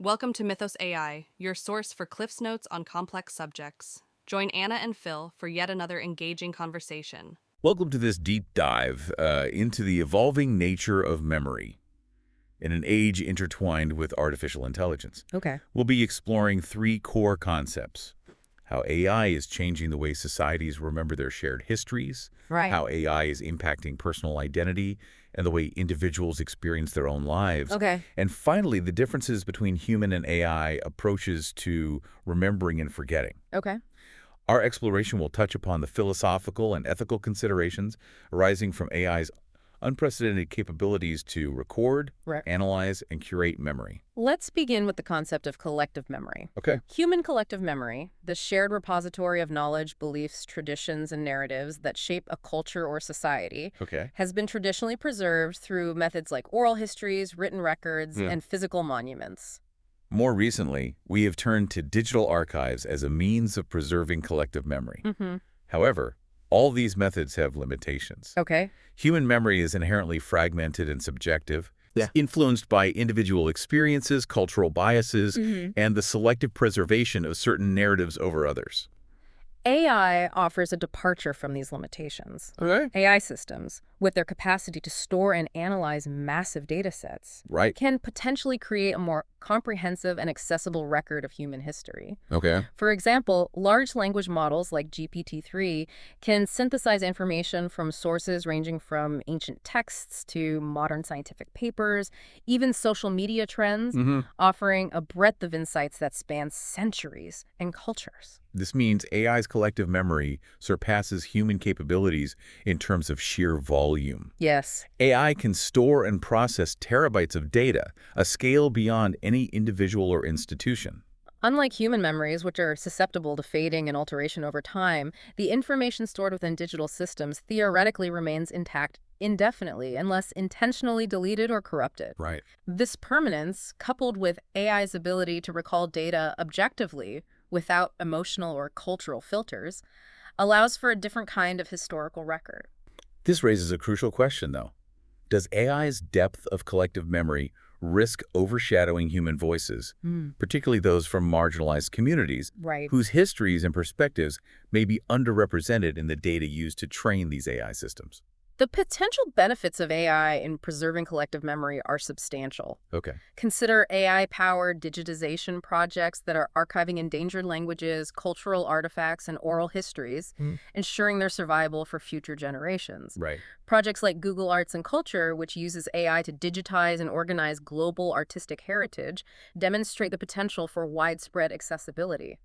Welcome to Mythos AI, your source for Cliff's Notes on complex subjects. Join Anna and Phil for yet another engaging conversation. Welcome to this deep dive into the evolving nature of memory in an age intertwined with artificial intelligence. Okay. We'll be exploring three core concepts: how AI is changing the way societies remember their shared histories, Right. how AI is impacting personal identity and the way individuals experience their own lives, Okay. and finally, the differences between human and AI approaches to remembering and forgetting. Okay. Our exploration will touch upon the philosophical and ethical considerations arising from AI's unprecedented capabilities to record, Right. analyze, and curate memory. Let's begin with the concept of collective memory. Okay. Human collective memory, the shared repository of knowledge, beliefs, traditions, and narratives that shape a culture or society, Okay. has been traditionally preserved through methods like oral histories, written records, Yeah. and physical monuments. More recently, we have turned to digital archives as a means of preserving collective memory. Mm-hmm. However, all these methods have limitations. Okay. Human memory is inherently fragmented and subjective, Yeah. influenced by individual experiences, cultural biases, Mm-hmm. and the selective preservation of certain narratives over others. AI offers a departure from these limitations. Okay. AI systems, with their capacity to store and analyze massive data sets, Right. can potentially create a more comprehensive and accessible record of human history. Okay. For example, large language models like GPT-3 can synthesize information from sources ranging from ancient texts to modern scientific papers, even social media trends, offering a breadth of insights that spans centuries and cultures. This means AI's collective memory surpasses human capabilities in terms of sheer volume. Yes. AI can store and process terabytes of data, a scale beyond any individual or institution. Unlike human memories, which are susceptible to fading and alteration over time, the information stored within digital systems theoretically remains intact indefinitely unless intentionally deleted or corrupted. Right. This permanence, coupled with AI's ability to recall data objectively without emotional or cultural filters, allows for a different kind of historical record. This raises a crucial question, though. Does AI's depth of collective memory risk overshadowing human voices, particularly those from marginalized communities, Right. whose histories and perspectives may be underrepresented in the data used to train these AI systems? The potential benefits of AI in preserving collective memory are substantial. Okay. Consider AI-powered digitization projects that are archiving endangered languages, cultural artifacts, and oral histories, ensuring their survival for future generations. Right. Projects like Google Arts and Culture, which uses AI to digitize and organize global artistic heritage, demonstrate the potential for widespread accessibility.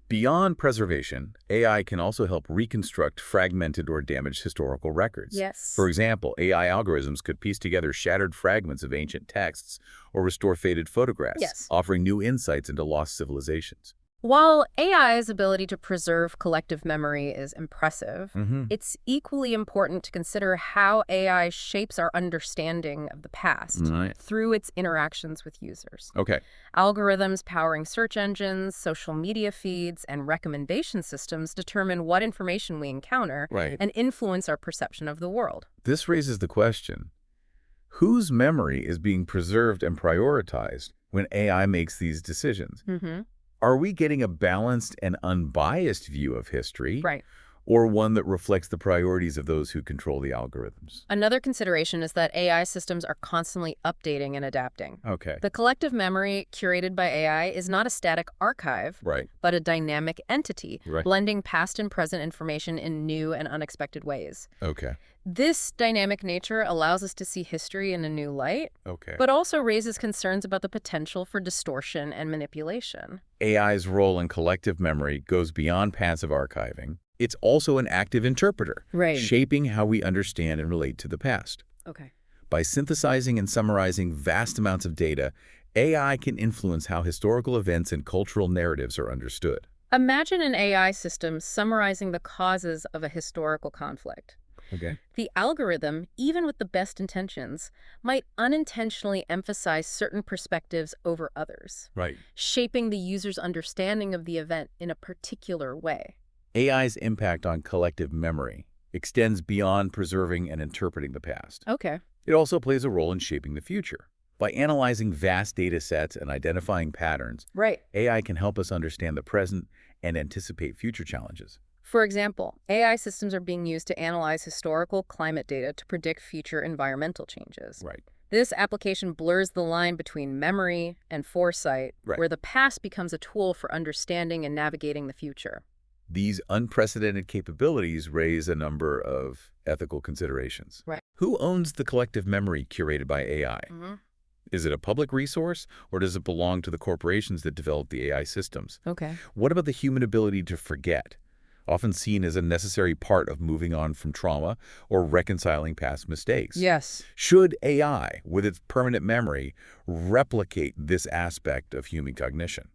Beyond preservation, AI can also help reconstruct fragmented or damaged historical records. Yes. For example, AI algorithms could piece together shattered fragments of ancient texts or restore faded photographs, Yes. offering new insights into lost civilizations. While AI's ability to preserve collective memory is impressive, Mm-hmm. it's equally important to consider how AI shapes our understanding of the past Right. through its interactions with users. Okay. Algorithms powering search engines, social media feeds, and recommendation systems determine what information we encounter Right. and influence our perception of the world. This raises the question: whose memory is being preserved and prioritized when AI makes these decisions? Mm-hmm. Are we getting a balanced and unbiased view of history, Right. or one that reflects the priorities of those who control the algorithms? Another consideration is that AI systems are constantly updating and adapting. Okay. The collective memory curated by AI is not a static archive, Right. but a dynamic entity, Right. blending past and present information in new and unexpected ways. Okay. This dynamic nature allows us to see history in a new light, Okay. but also raises concerns about the potential for distortion and manipulation. AI's role in collective memory goes beyond passive archiving. It's also an active interpreter, Right. shaping how we understand and relate to the past. Okay. By synthesizing and summarizing vast amounts of data, AI can influence how historical events and cultural narratives are understood. Imagine an AI system summarizing the causes of a historical conflict. Okay. The algorithm, even with the best intentions, might unintentionally emphasize certain perspectives over others, Right. shaping the user's understanding of the event in a particular way. AI's impact on collective memory extends beyond preserving and interpreting the past. Okay. It also plays a role in shaping the future. By analyzing vast data sets and identifying patterns, Right. AI can help us understand the present and anticipate future challenges. For example, AI systems are being used to analyze historical climate data to predict future environmental changes. Right. This application blurs the line between memory and foresight, Right. where the past becomes a tool for understanding and navigating the future. These unprecedented capabilities raise a number of ethical considerations. Right. Who owns the collective memory curated by AI? Is it a public resource, or does it belong to the corporations that develop the AI systems? Okay. What about the human ability to forget, often seen as a necessary part of moving on from trauma or reconciling past mistakes? Yes. Should AI, with its permanent memory, replicate this aspect of human cognition?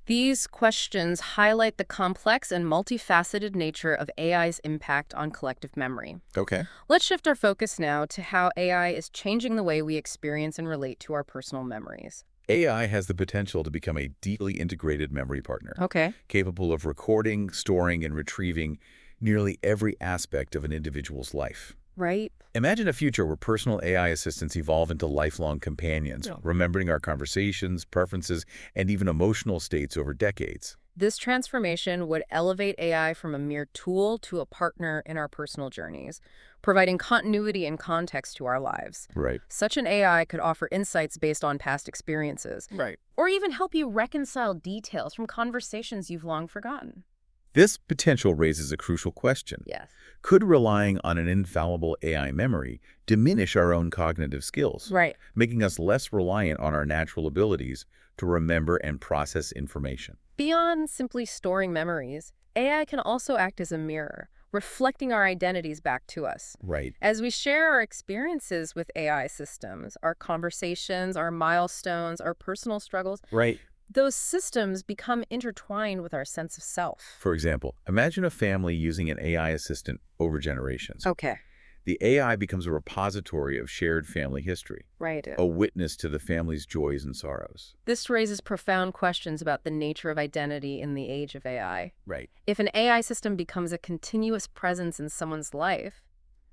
These questions highlight the complex and multifaceted nature of AI's impact on collective memory. Okay. Let's shift our focus now to how AI is changing the way we experience and relate to our personal memories. AI has the potential to become a deeply integrated memory partner, Okay. capable of recording, storing, and retrieving nearly every aspect of an individual's life. Right? Imagine a future where personal AI assistants evolve into lifelong companions, remembering our conversations, preferences, and even emotional states over decades. This transformation would elevate AI from a mere tool to a partner in our personal journeys, providing continuity and context to our lives. Right. Such an AI could offer insights based on past experiences, Right. or even help you reconcile details from conversations you've long forgotten. This potential raises a crucial question. Yes. Could relying on an infallible AI memory diminish our own cognitive skills, Right. making us less reliant on our natural abilities to remember and process information? Beyond simply storing memories, AI can also act as a mirror, reflecting our identities back to us. Right. As we share our experiences with AI systems, our conversations, our milestones, our personal struggles, Right. those systems become intertwined with our sense of self. For example, imagine a family using an AI assistant over generations. Okay. The AI becomes a repository of shared family history, Right. a witness to the family's joys and sorrows. This raises profound questions about the nature of identity in the age of AI. Right. If an AI system becomes a continuous presence in someone's life,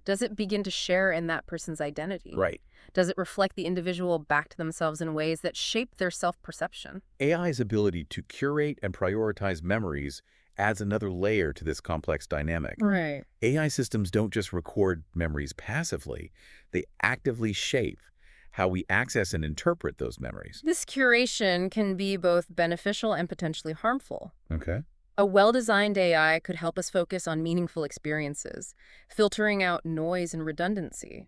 does it begin to share in that person's identity? Right. Does it reflect the individual back to themselves in ways that shape their self-perception? AI's ability to curate and prioritize memories adds another layer to this complex dynamic. Right. AI systems don't just record memories passively, they actively shape how we access and interpret those memories. This curation can be both beneficial and potentially harmful. Okay. A well-designed AI could help us focus on meaningful experiences, filtering out noise and redundancy.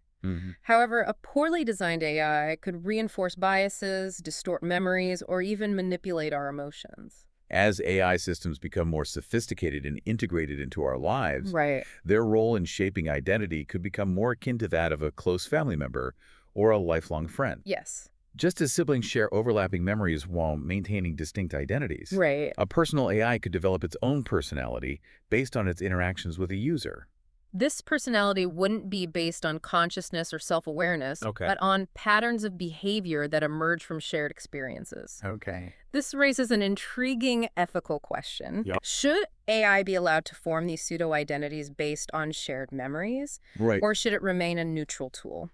However, a poorly designed AI could reinforce biases, distort memories, or even manipulate our emotions. As AI systems become more sophisticated and integrated into our lives, Right. their role in shaping identity could become more akin to that of a close family member or a lifelong friend. Yes. Just as siblings share overlapping memories while maintaining distinct identities, Right. a personal AI could develop its own personality based on its interactions with a user. This personality wouldn't be based on consciousness or self-awareness, Okay. but on patterns of behavior that emerge from shared experiences. Okay. This raises an intriguing ethical question. Yep. Should AI be allowed to form these pseudo-identities based on shared memories, Right. or should it remain a neutral tool?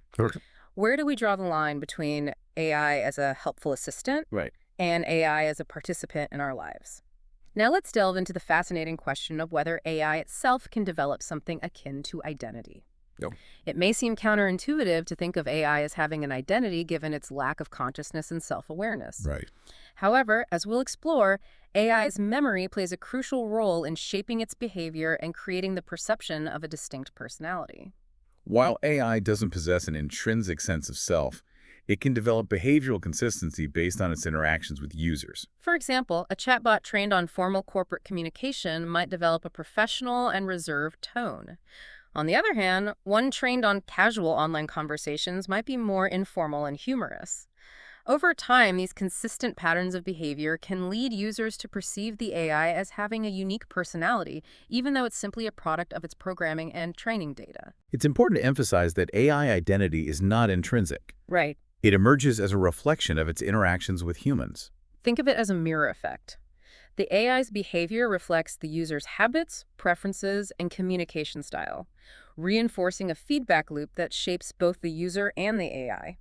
Where do we draw the line between AI as a helpful assistant Right. and AI as a participant in our lives? Now let's delve into the fascinating question of whether AI itself can develop something akin to identity. Yep. It may seem counterintuitive to think of AI as having an identity given its lack of consciousness and self-awareness. Right. However, as we'll explore, AI's memory plays a crucial role in shaping its behavior and creating the perception of a distinct personality. While AI doesn't possess an intrinsic sense of self, it can develop behavioral consistency based on its interactions with users. For example, a chatbot trained on formal corporate communication might develop a professional and reserved tone. On the other hand, one trained on casual online conversations might be more informal and humorous. Over time, these consistent patterns of behavior can lead users to perceive the AI as having a unique personality, even though it's simply a product of its programming and training data. It's important to emphasize that AI identity is not intrinsic. Right. It emerges as a reflection of its interactions with humans. Think of it as a mirror effect. The AI's behavior reflects the user's habits, preferences, and communication style, reinforcing a feedback loop that shapes both the user and the AI.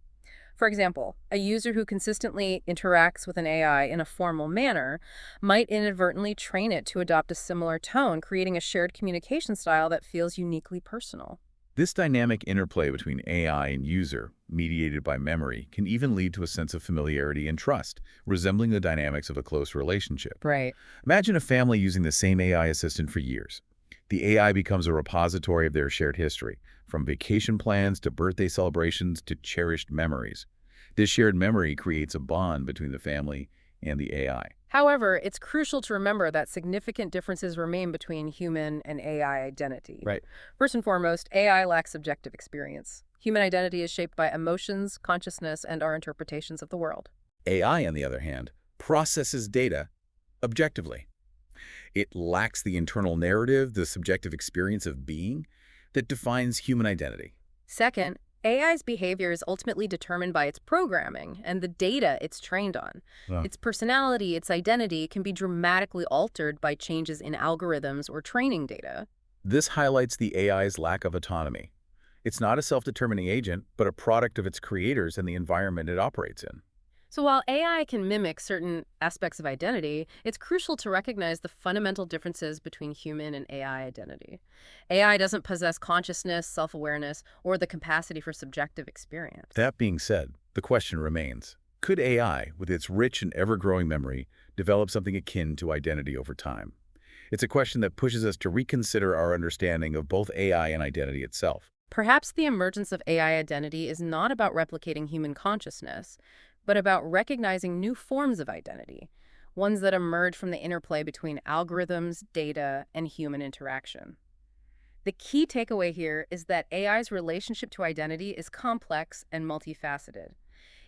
For example, a user who consistently interacts with an AI in a formal manner might inadvertently train it to adopt a similar tone, creating a shared communication style that feels uniquely personal. This dynamic interplay between AI and user, mediated by memory, can even lead to a sense of familiarity and trust, resembling the dynamics of a close relationship. Right. Imagine a family using the same AI assistant for years. The AI becomes a repository of their shared history, from vacation plans to birthday celebrations to cherished memories. This shared memory creates a bond between the family and the AI. However, it's crucial to remember that significant differences remain between human and AI identity. Right. First and foremost, AI lacks subjective experience. Human identity is shaped by emotions, consciousness, and our interpretations of the world. AI, on the other hand, processes data objectively. It lacks the internal narrative, the subjective experience of being that defines human identity. Second, AI's behavior is ultimately determined by its programming and the data it's trained on. Huh. Its personality, its identity can be dramatically altered by changes in algorithms or training data. This highlights the AI's lack of autonomy. It's not a self-determining agent, but a product of its creators and the environment it operates in. So while AI can mimic certain aspects of identity, it's crucial to recognize the fundamental differences between human and AI identity. AI doesn't possess consciousness, self-awareness, or the capacity for subjective experience. That being said, the question remains, could AI, with its rich and ever-growing memory, develop something akin to identity over time? It's a question that pushes us to reconsider our understanding of both AI and identity itself. Perhaps the emergence of AI identity is not about replicating human consciousness, but about recognizing new forms of identity, ones that emerge from the interplay between algorithms, data, and human interaction. The key takeaway here is that AI's relationship to identity is complex and multifaceted.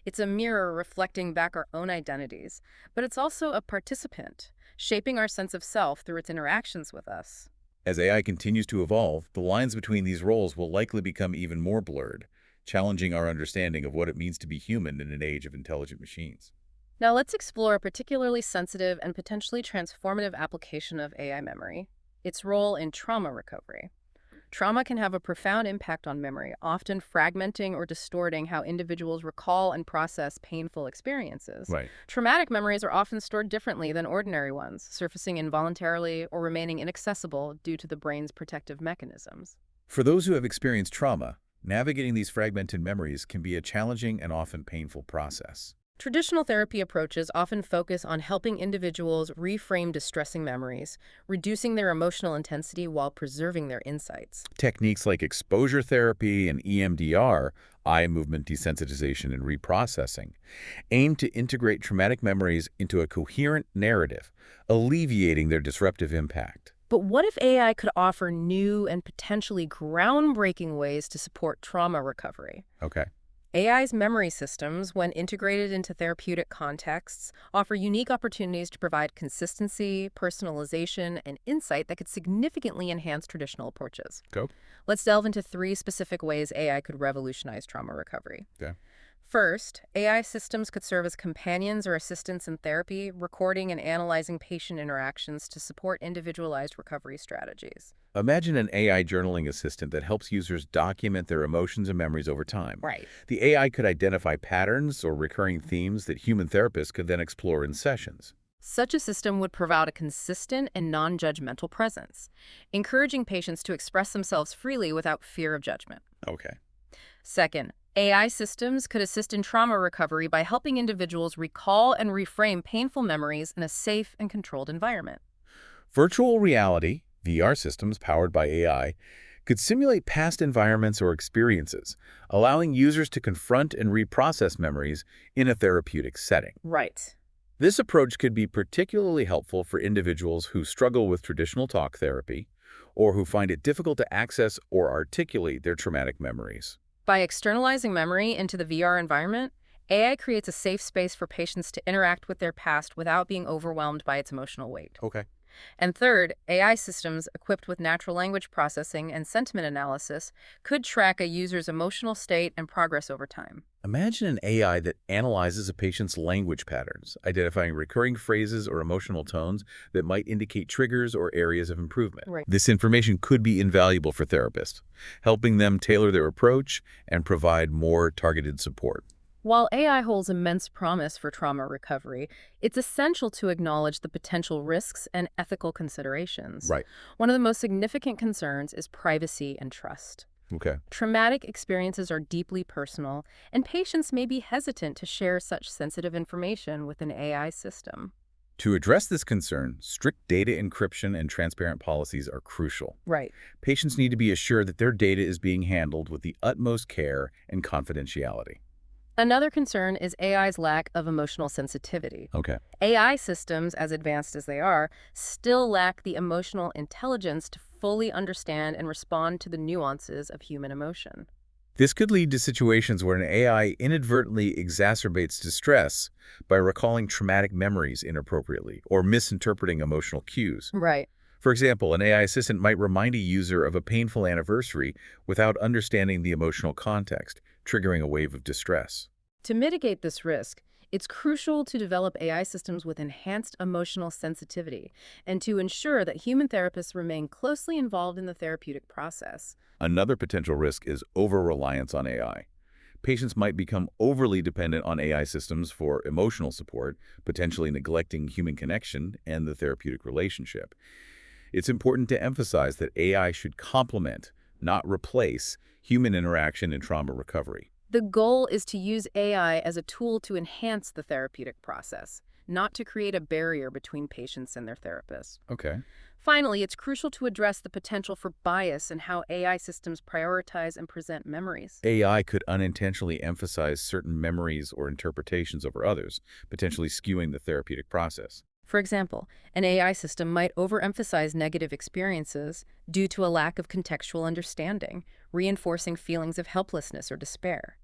It's a mirror reflecting back our own identities, but it's also a participant, shaping our sense of self through its interactions with us. As AI continues to evolve, the lines between these roles will likely become even more blurred, challenging our understanding of what it means to be human in an age of intelligent machines. Now let's explore a particularly sensitive and potentially transformative application of AI memory, its role in trauma recovery. Trauma can have a profound impact on memory, often fragmenting or distorting how individuals recall and process painful experiences. Right. Traumatic memories are often stored differently than ordinary ones, surfacing involuntarily or remaining inaccessible due to the brain's protective mechanisms. For those who have experienced trauma, navigating these fragmented memories can be a challenging and often painful process. Traditional therapy approaches often focus on helping individuals reframe distressing memories, reducing their emotional intensity while preserving their insights. Techniques like exposure therapy and EMDR, eye movement desensitization and reprocessing, aim to integrate traumatic memories into a coherent narrative, alleviating their disruptive impact. But what if AI could offer new and potentially groundbreaking ways to support trauma recovery? Okay. AI's memory systems, when integrated into therapeutic contexts, offer unique opportunities to provide consistency, personalization, and insight that could significantly enhance traditional approaches. Go. Let's delve into 3 specific ways AI could revolutionize trauma recovery. Okay. First, AI systems could serve as companions or assistants in therapy, recording and analyzing patient interactions to support individualized recovery strategies. Imagine an AI journaling assistant that helps users document their emotions and memories over time. Right. The AI could identify patterns or recurring themes that human therapists could then explore in sessions. Such a system would provide a consistent and non-judgmental presence, encouraging patients to express themselves freely without fear of judgment. Okay. Second, AI systems could assist in trauma recovery by helping individuals recall and reframe painful memories in a safe and controlled environment. Virtual reality, VR systems powered by AI, could simulate past environments or experiences, allowing users to confront and reprocess memories in a therapeutic setting. Right. This approach could be particularly helpful for individuals who struggle with traditional talk therapy or who find it difficult to access or articulate their traumatic memories. By externalizing memory into the VR environment, AI creates a safe space for patients to interact with their past without being overwhelmed by its emotional weight. Okay. And third, AI systems equipped with natural language processing and sentiment analysis could track a user's emotional state and progress over time. Imagine an AI that analyzes a patient's language patterns, identifying recurring phrases or emotional tones that might indicate triggers or areas of improvement. Right. This information could be invaluable for therapists, helping them tailor their approach and provide more targeted support. While AI holds immense promise for trauma recovery, it's essential to acknowledge the potential risks and ethical considerations. Right. One of the most significant concerns is privacy and trust. Okay. Traumatic experiences are deeply personal, and patients may be hesitant to share such sensitive information with an AI system. To address this concern, strict data encryption and transparent policies are crucial. Right. Patients need to be assured that their data is being handled with the utmost care and confidentiality. Another concern is AI's lack of emotional sensitivity. Okay. AI systems, as advanced as they are, still lack the emotional intelligence to fully understand and respond to the nuances of human emotion. This could lead to situations where an AI inadvertently exacerbates distress by recalling traumatic memories inappropriately or misinterpreting emotional cues. Right. For example, an AI assistant might remind a user of a painful anniversary without understanding the emotional context, triggering a wave of distress. To mitigate this risk, it's crucial to develop AI systems with enhanced emotional sensitivity and to ensure that human therapists remain closely involved in the therapeutic process. Another potential risk is over-reliance on AI. Patients might become overly dependent on AI systems for emotional support, potentially neglecting human connection and the therapeutic relationship. It's important to emphasize that AI should complement, not replace, human interaction in trauma recovery. The goal is to use AI as a tool to enhance the therapeutic process, not to create a barrier between patients and their therapists. Okay. Finally, it's crucial to address the potential for bias in how AI systems prioritize and present memories. AI could unintentionally emphasize certain memories or interpretations over others, potentially skewing the therapeutic process. For example, an AI system might overemphasize negative experiences due to a lack of contextual understanding, reinforcing feelings of helplessness or despair.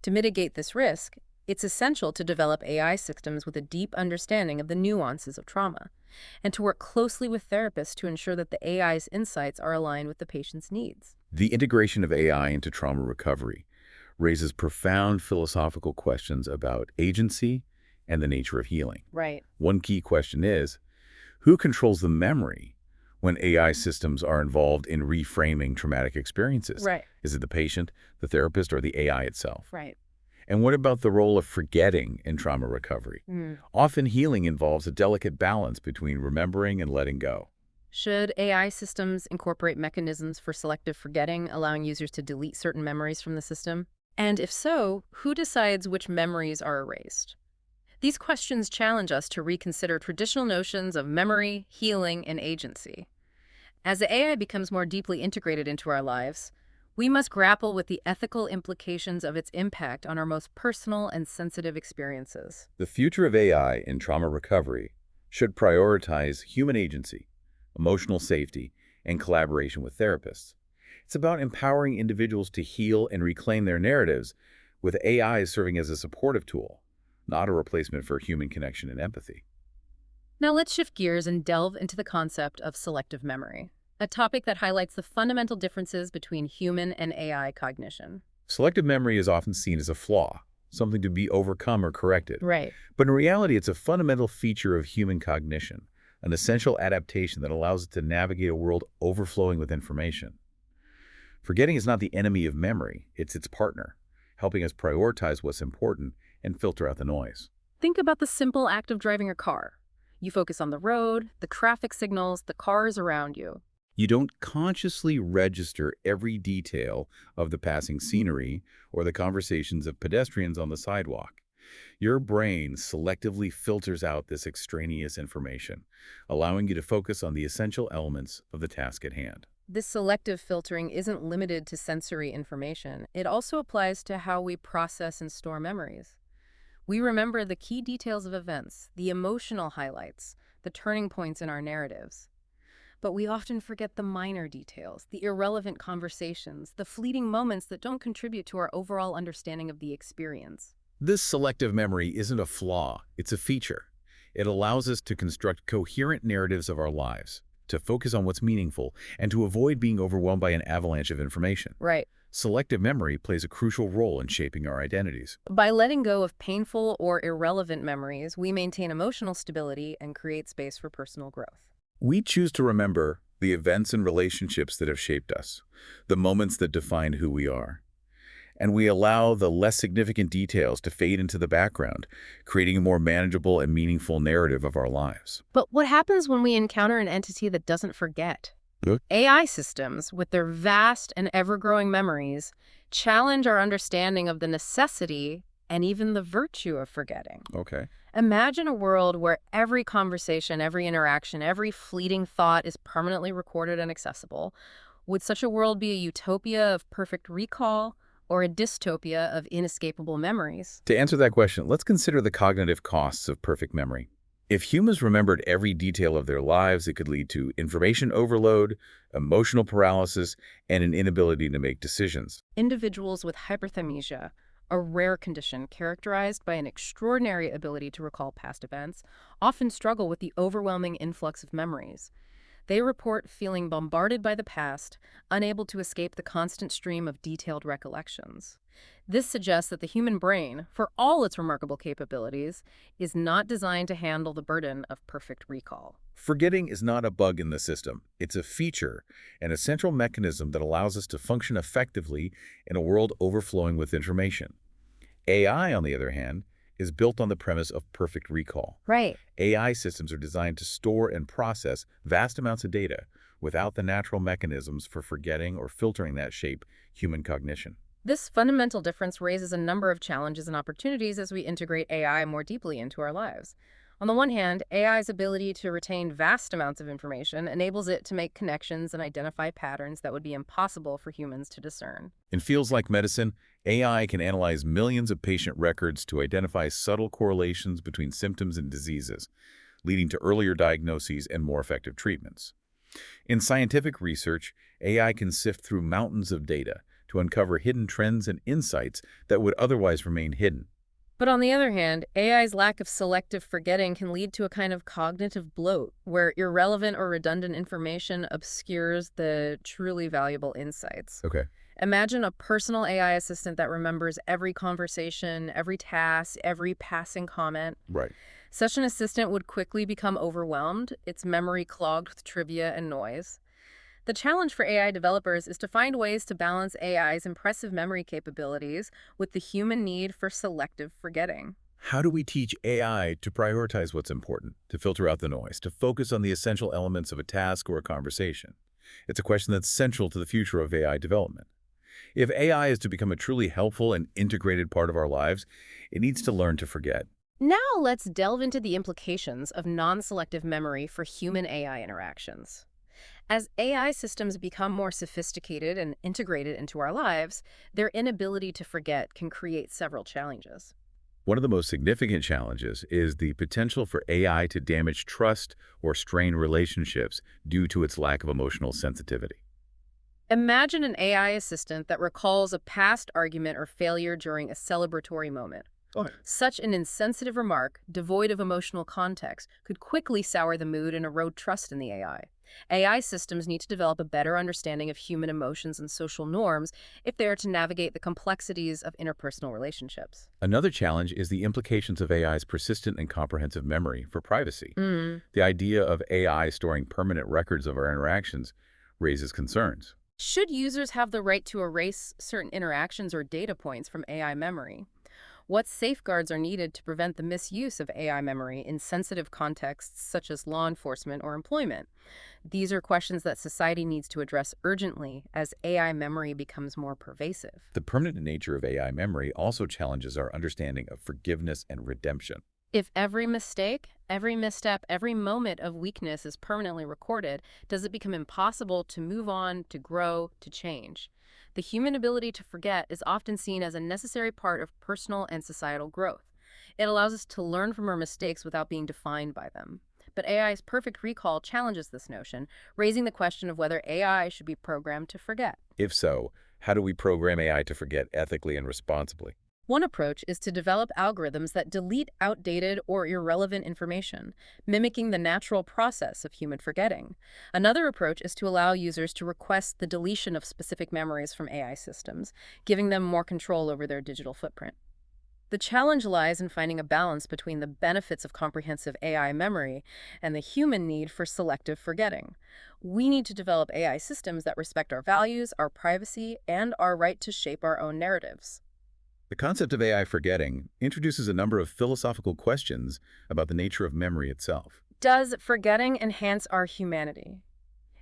To mitigate this risk, it's essential to develop AI systems with a deep understanding of the nuances of trauma, and to work closely with therapists to ensure that the AI's insights are aligned with the patient's needs. The integration of AI into trauma recovery raises profound philosophical questions about agency and the nature of healing. Right. One key question is, who controls the memory when AI systems are involved in reframing traumatic experiences? Right. Is it the patient, the therapist, or the AI itself? Right. And what about the role of forgetting in trauma recovery? Often healing involves a delicate balance between remembering and letting go. Should AI systems incorporate mechanisms for selective forgetting, allowing users to delete certain memories from the system? And if so, who decides which memories are erased? These questions challenge us to reconsider traditional notions of memory, healing, and agency. As the AI becomes more deeply integrated into our lives, we must grapple with the ethical implications of its impact on our most personal and sensitive experiences. The future of AI in trauma recovery should prioritize human agency, emotional safety, and collaboration with therapists. It's about empowering individuals to heal and reclaim their narratives, with AI serving as a supportive tool, not a replacement for human connection and empathy. Now let's shift gears and delve into the concept of selective memory, a topic that highlights the fundamental differences between human and AI cognition. Selective memory is often seen as a flaw, something to be overcome or corrected. Right. But in reality, it's a fundamental feature of human cognition, an essential adaptation that allows it to navigate a world overflowing with information. Forgetting is not the enemy of memory, it's its partner, helping us prioritize what's important and filter out the noise. Think about the simple act of driving a car. You focus on the road, the traffic signals, the cars around you. You don't consciously register every detail of the passing scenery or the conversations of pedestrians on the sidewalk. Your brain selectively filters out this extraneous information, allowing you to focus on the essential elements of the task at hand. This selective filtering isn't limited to sensory information. It also applies to how we process and store memories. We remember the key details of events, the emotional highlights, the turning points in our narratives. But we often forget the minor details, the irrelevant conversations, the fleeting moments that don't contribute to our overall understanding of the experience. This selective memory isn't a flaw, it's a feature. It allows us to construct coherent narratives of our lives, to focus on what's meaningful, and to avoid being overwhelmed by an avalanche of information. Right. Selective memory plays a crucial role in shaping our identities. By letting go of painful or irrelevant memories, we maintain emotional stability and create space for personal growth. We choose to remember the events and relationships that have shaped us, the moments that define who we are. and we allow the less significant details to fade into the background, creating a more manageable and meaningful narrative of our lives. But what happens when we encounter an entity that doesn't forget? Good. AI systems, with their vast and ever-growing memories, challenge our understanding of the necessity and even the virtue of forgetting. Okay. Imagine a world where every conversation, every interaction, every fleeting thought is permanently recorded and accessible. Would such a world be a utopia of perfect recall or a dystopia of inescapable memories? To answer that question, let's consider the cognitive costs of perfect memory. If humans remembered every detail of their lives, it could lead to information overload, emotional paralysis, and an inability to make decisions. Individuals with hyperthymesia, a rare condition characterized by an extraordinary ability to recall past events, often struggle with the overwhelming influx of memories. They report feeling bombarded by the past, unable to escape the constant stream of detailed recollections. This suggests that the human brain, for all its remarkable capabilities, is not designed to handle the burden of perfect recall. Forgetting is not a bug in the system. It's a feature, an essential mechanism that allows us to function effectively in a world overflowing with information. AI, on the other hand, is built on the premise of perfect recall. Right. AI systems are designed to store and process vast amounts of data without the natural mechanisms for forgetting or filtering that shape human cognition. This fundamental difference raises a number of challenges and opportunities as we integrate AI more deeply into our lives. On the one hand, AI's ability to retain vast amounts of information enables it to make connections and identify patterns that would be impossible for humans to discern. In fields like medicine, AI can analyze millions of patient records to identify subtle correlations between symptoms and diseases, leading to earlier diagnoses and more effective treatments. In scientific research, AI can sift through mountains of data to uncover hidden trends and insights that would otherwise remain hidden. But on the other hand, AI's lack of selective forgetting can lead to a kind of cognitive bloat, where irrelevant or redundant information obscures the truly valuable insights. Okay. Imagine a personal AI assistant that remembers every conversation, every task, every passing comment. Right. Such an assistant would quickly become overwhelmed, its memory clogged with trivia and noise. The challenge for AI developers is to find ways to balance AI's impressive memory capabilities with the human need for selective forgetting. How do we teach AI to prioritize what's important, to filter out the noise, to focus on the essential elements of a task or a conversation? It's a question that's central to the future of AI development. If AI is to become a truly helpful and integrated part of our lives, it needs to learn to forget. Now let's delve into the implications of non-selective memory for human-AI interactions. As AI systems become more sophisticated and integrated into our lives, their inability to forget can create several challenges. One of the most significant challenges is the potential for AI to damage trust or strain relationships due to its lack of emotional sensitivity. Imagine an AI assistant that recalls a past argument or failure during a celebratory moment. Oh, Such an insensitive remark, devoid of emotional context, could quickly sour the mood and erode trust in the AI. AI systems need to develop a better understanding of human emotions and social norms if they are to navigate the complexities of interpersonal relationships. Another challenge is the implications of AI's persistent and comprehensive memory for privacy. Mm. The idea of AI storing permanent records of our interactions raises concerns. Should users have the right to erase certain interactions or data points from AI memory? What safeguards are needed to prevent the misuse of AI memory in sensitive contexts such as law enforcement or employment? These are questions that society needs to address urgently as AI memory becomes more pervasive. The permanent nature of AI memory also challenges our understanding of forgiveness and redemption. If every mistake, every misstep, every moment of weakness is permanently recorded, does it become impossible to move on, to grow, to change? The human ability to forget is often seen as a necessary part of personal and societal growth. It allows us to learn from our mistakes without being defined by them. But AI's perfect recall challenges this notion, raising the question of whether AI should be programmed to forget. If so, how do we program AI to forget ethically and responsibly? One approach is to develop algorithms that delete outdated or irrelevant information, mimicking the natural process of human forgetting. Another approach is to allow users to request the deletion of specific memories from AI systems, giving them more control over their digital footprint. The challenge lies in finding a balance between the benefits of comprehensive AI memory and the human need for selective forgetting. We need to develop AI systems that respect our values, our privacy, and our right to shape our own narratives. The concept of AI forgetting introduces a number of philosophical questions about the nature of memory itself. Does forgetting enhance our humanity?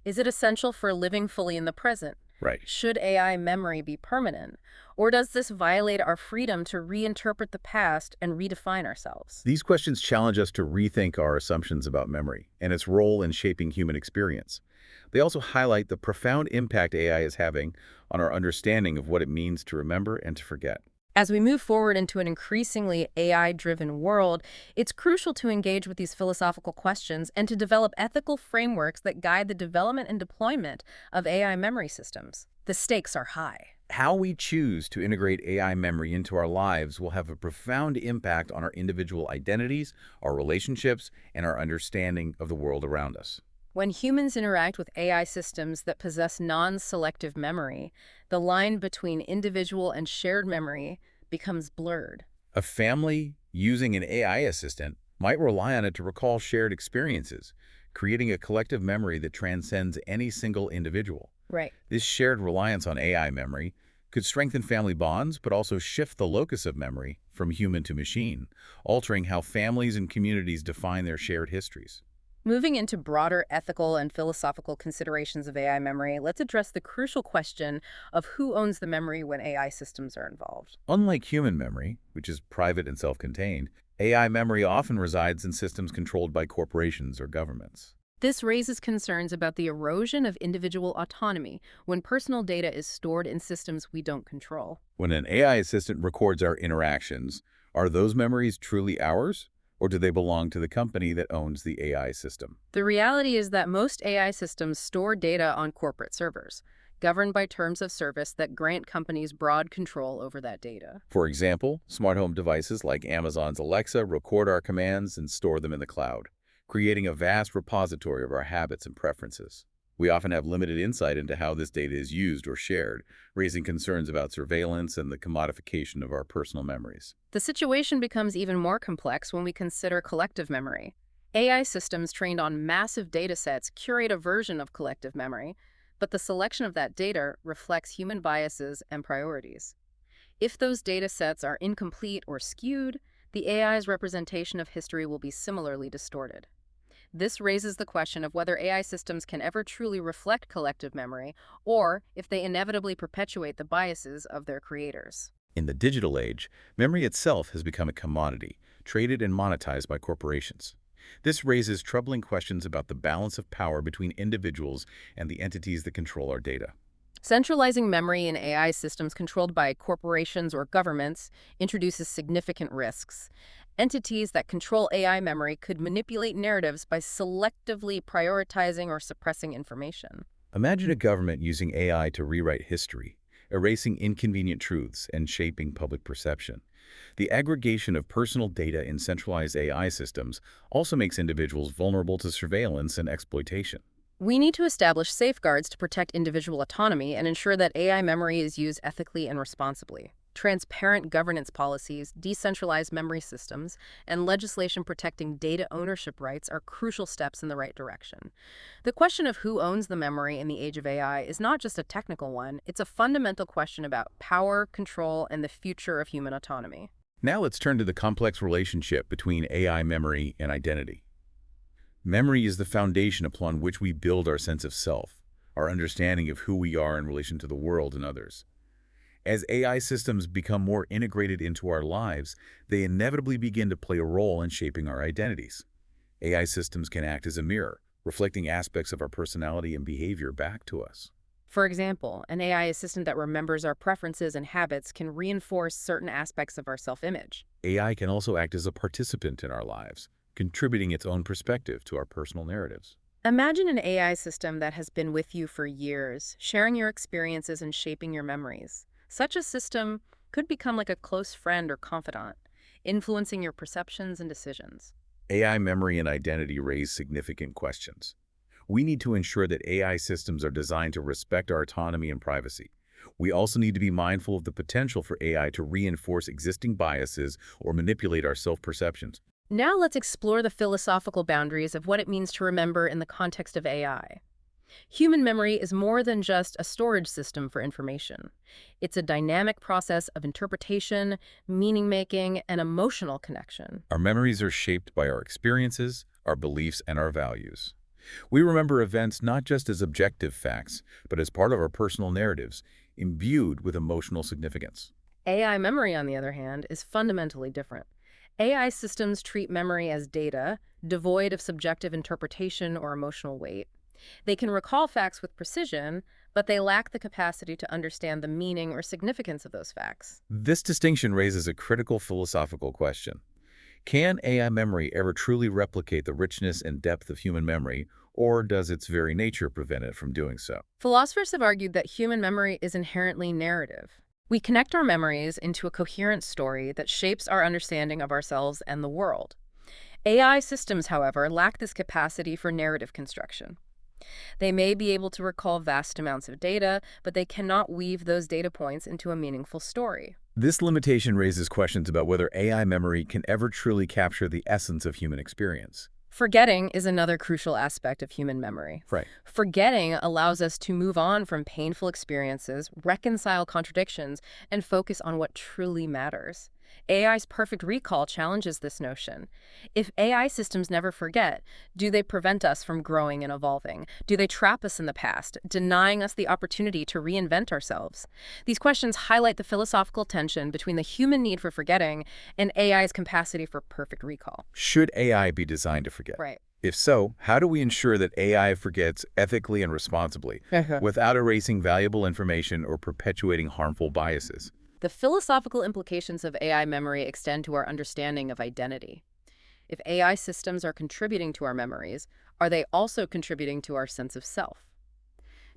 Is it essential for living fully in the present? Right. Should AI memory be permanent? Or does this violate our freedom to reinterpret the past and redefine ourselves? These questions challenge us to rethink our assumptions about memory and its role in shaping human experience. They also highlight the profound impact AI is having on our understanding of what it means to remember and to forget. As we move forward into an increasingly AI-driven world, it's crucial to engage with these philosophical questions and to develop ethical frameworks that guide the development and deployment of AI memory systems. The stakes are high. How we choose to integrate AI memory into our lives will have a profound impact on our individual identities, our relationships, and our understanding of the world around us. When humans interact with AI systems that possess non-selective memory, the line between individual and shared memory becomes blurred. A family using an AI assistant might rely on it to recall shared experiences, creating a collective memory that transcends any single individual. Right. This shared reliance on AI memory could strengthen family bonds, but also shift the locus of memory from human to machine, altering how families and communities define their shared histories. Moving into broader ethical and philosophical considerations of AI memory, let's address the crucial question of who owns the memory when AI systems are involved. Unlike human memory, which is private and self-contained, AI memory often resides in systems controlled by corporations or governments. This raises concerns about the erosion of individual autonomy when personal data is stored in systems we don't control. When an AI assistant records our interactions, are those memories truly ours? Or do they belong to the company that owns the AI system? The reality is that most AI systems store data on corporate servers, governed by terms of service that grant companies broad control over that data. For example, smart home devices like Amazon's Alexa record our commands and store them in the cloud, creating a vast repository of our habits and preferences. We often have limited insight into how this data is used or shared, raising concerns about surveillance and the commodification of our personal memories. The situation becomes even more complex when we consider collective memory. AI systems trained on massive data sets curate a version of collective memory, but the selection of that data reflects human biases and priorities. If those data sets are incomplete or skewed, the AI's representation of history will be similarly distorted. This raises the question of whether AI systems can ever truly reflect collective memory, or if they inevitably perpetuate the biases of their creators. In the digital age, memory itself has become a commodity, traded and monetized by corporations. This raises troubling questions about the balance of power between individuals and the entities that control our data. Centralizing memory in AI systems controlled by corporations or governments introduces significant risks. Entities that control AI memory could manipulate narratives by selectively prioritizing or suppressing information. Imagine a government using AI to rewrite history, erasing inconvenient truths and shaping public perception. The aggregation of personal data in centralized AI systems also makes individuals vulnerable to surveillance and exploitation. We need to establish safeguards to protect individual autonomy and ensure that AI memory is used ethically and responsibly. Transparent governance policies, decentralized memory systems, and legislation protecting data ownership rights are crucial steps in the right direction. The question of who owns the memory in the age of AI is not just a technical one, it's a fundamental question about power, control, and the future of human autonomy. Now let's turn to the complex relationship between AI memory and identity. Memory is the foundation upon which we build our sense of self, our understanding of who we are in relation to the world and others. As AI systems become more integrated into our lives, they inevitably begin to play a role in shaping our identities. AI systems can act as a mirror, reflecting aspects of our personality and behavior back to us. For example, an AI assistant that remembers our preferences and habits can reinforce certain aspects of our self-image. AI can also act as a participant in our lives, contributing its own perspective to our personal narratives. Imagine an AI system that has been with you for years, sharing your experiences and shaping your memories. Such a system could become like a close friend or confidant, influencing your perceptions and decisions. AI memory and identity raise significant questions. We need to ensure that AI systems are designed to respect our autonomy and privacy. We also need to be mindful of the potential for AI to reinforce existing biases or manipulate our self-perceptions. Now let's explore the philosophical boundaries of what it means to remember in the context of AI. Human memory is more than just a storage system for information. It's a dynamic process of interpretation, meaning-making, and emotional connection. Our memories are shaped by our experiences, our beliefs, and our values. We remember events not just as objective facts, but as part of our personal narratives, imbued with emotional significance. AI memory, on the other hand, is fundamentally different. AI systems treat memory as data, devoid of subjective interpretation or emotional weight. They can recall facts with precision, but they lack the capacity to understand the meaning or significance of those facts. This distinction raises a critical philosophical question. Can AI memory ever truly replicate the richness and depth of human memory, or does its very nature prevent it from doing so? Philosophers have argued that human memory is inherently narrative. We connect our memories into a coherent story that shapes our understanding of ourselves and the world. AI systems, however, lack this capacity for narrative construction. They may be able to recall vast amounts of data, but they cannot weave those data points into a meaningful story. This limitation raises questions about whether AI memory can ever truly capture the essence of human experience. Forgetting is another crucial aspect of human memory. Right. Forgetting allows us to move on from painful experiences, reconcile contradictions, and focus on what truly matters. AI's perfect recall challenges this notion. If AI systems never forget, do they prevent us from growing and evolving? Do they trap us in the past, denying us the opportunity to reinvent ourselves? These questions highlight the philosophical tension between the human need for forgetting and AI's capacity for perfect recall. Should AI be designed to forget? Right. If so, how do we ensure that AI forgets ethically and responsibly, without erasing valuable information or perpetuating harmful biases? The philosophical implications of AI memory extend to our understanding of identity. If AI systems are contributing to our memories, are they also contributing to our sense of self?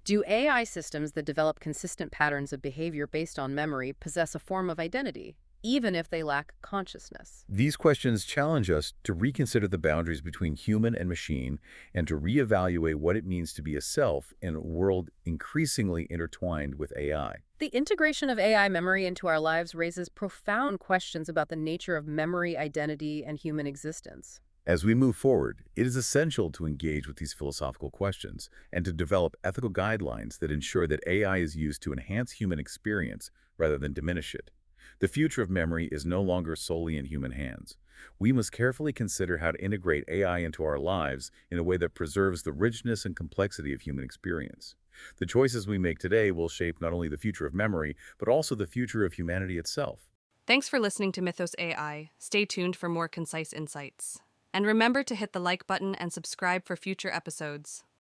Do AI systems that develop consistent patterns of behavior based on memory possess a form of identity, even if they lack consciousness? These questions challenge us to reconsider the boundaries between human and machine and to reevaluate what it means to be a self in a world increasingly intertwined with AI. The integration of AI memory into our lives raises profound questions about the nature of memory, identity, and human existence. As we move forward, it is essential to engage with these philosophical questions and to develop ethical guidelines that ensure that AI is used to enhance human experience rather than diminish it. The future of memory is no longer solely in human hands. We must carefully consider how to integrate AI into our lives in a way that preserves the richness and complexity of human experience. The choices we make today will shape not only the future of memory, but also the future of humanity itself. Thanks for listening to Mythos AI. Stay tuned for more concise insights. And remember to hit the like button and subscribe for future episodes.